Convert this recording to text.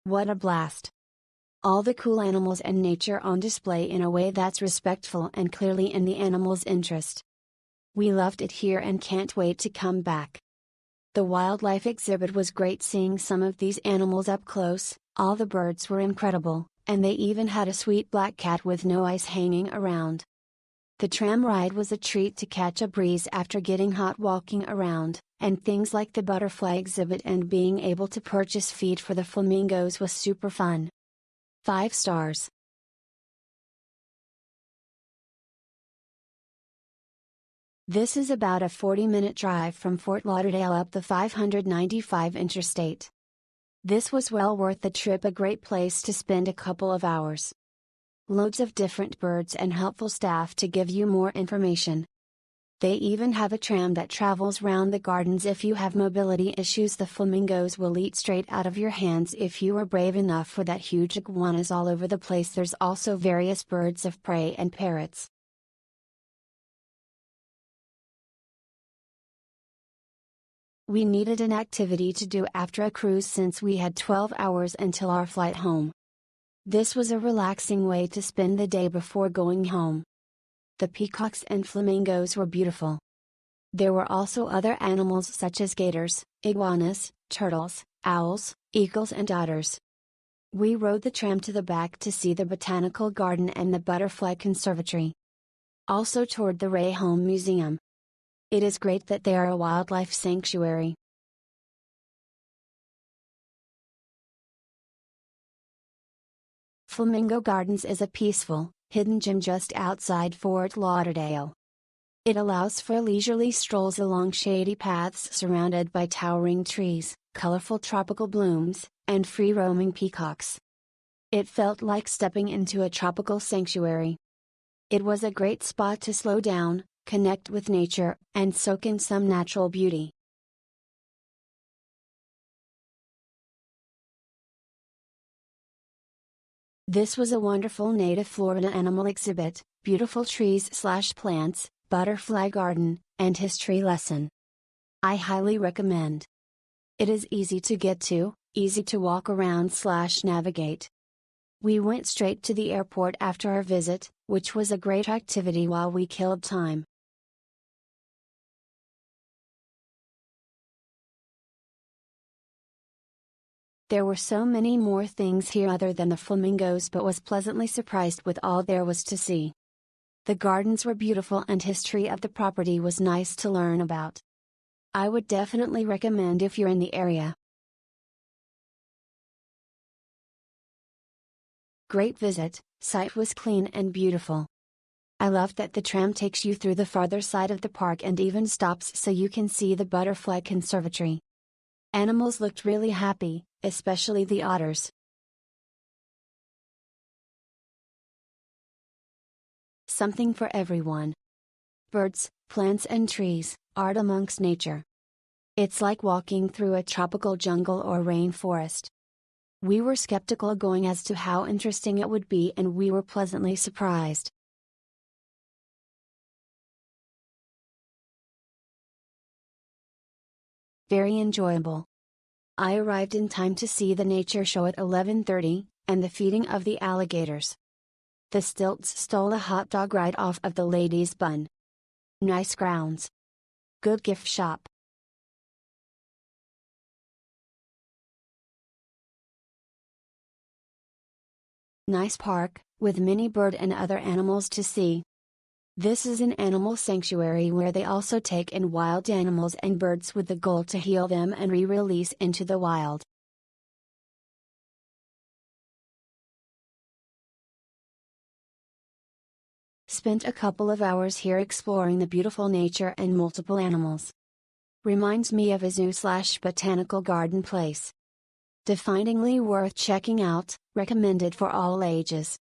What a blast! All the cool animals and nature on display in a way that's respectful and clearly in the animals' interest. We loved it here and can't wait to come back. The wildlife exhibit was great, seeing some of these animals up close. All the birds were incredible, and they even had a sweet black cat with no eyes hanging around. The tram ride was a treat to catch a breeze after getting hot walking around, and things like the butterfly exhibit and being able to purchase feed for the flamingos was super fun. 5 stars. This is about a 40-minute drive from Fort Lauderdale up the 595 interstate. This was well worth the trip, a great place to spend a couple of hours. Loads of different birds and helpful staff to give you more information. They even have a tram that travels round the gardens if you have mobility issues. The flamingos will eat straight out of your hands if you are brave enough for that. Huge iguanas all over the place. There's also various birds of prey and parrots. We needed an activity to do after a cruise since we had 12 hours until our flight home. This was a relaxing way to spend the day before going home. The peacocks and flamingos were beautiful. There were also other animals such as gators, iguanas, turtles, owls, eagles and otters. We rode the tram to the back to see the botanical garden and the butterfly conservatory. Also toured the Wray Museum. It is great that they are a wildlife sanctuary. Flamingo Gardens is a peaceful, hidden gem just outside Fort Lauderdale. It allows for leisurely strolls along shady paths surrounded by towering trees, colorful tropical blooms, and free-roaming peacocks. It felt like stepping into a tropical sanctuary. It was a great spot to slow down, connect with nature, and soak in some natural beauty. This was a wonderful native Florida animal exhibit, beautiful trees/plants, butterfly garden, and history lesson. I highly recommend. It is easy to get to, easy to walk around/navigate. We went straight to the airport after our visit, which was a great activity while we killed time. There were so many more things here other than the flamingos, but was pleasantly surprised with all there was to see. The gardens were beautiful and history of the property was nice to learn about. I would definitely recommend if you're in the area. Great visit, site was clean and beautiful. I loved that the tram takes you through the farther side of the park and even stops so you can see the butterfly conservatory. Animals looked really happy, especially the otters. Something for everyone. Birds, plants and trees, art amongst nature. It's like walking through a tropical jungle or rainforest. We were skeptical going as to how interesting it would be, and we were pleasantly surprised. Very enjoyable. I arrived in time to see the nature show at 11:30, and the feeding of the alligators. The stilts stole a hot dog right off of the lady's bun. Nice grounds. Good gift shop. Nice park, with many bird and other animals to see. This is an animal sanctuary where they also take in wild animals and birds with the goal to heal them and re-release into the wild. Spent a couple of hours here exploring the beautiful nature and multiple animals. Reminds me of a zoo/botanical garden place. Definitely worth checking out, recommended for all ages.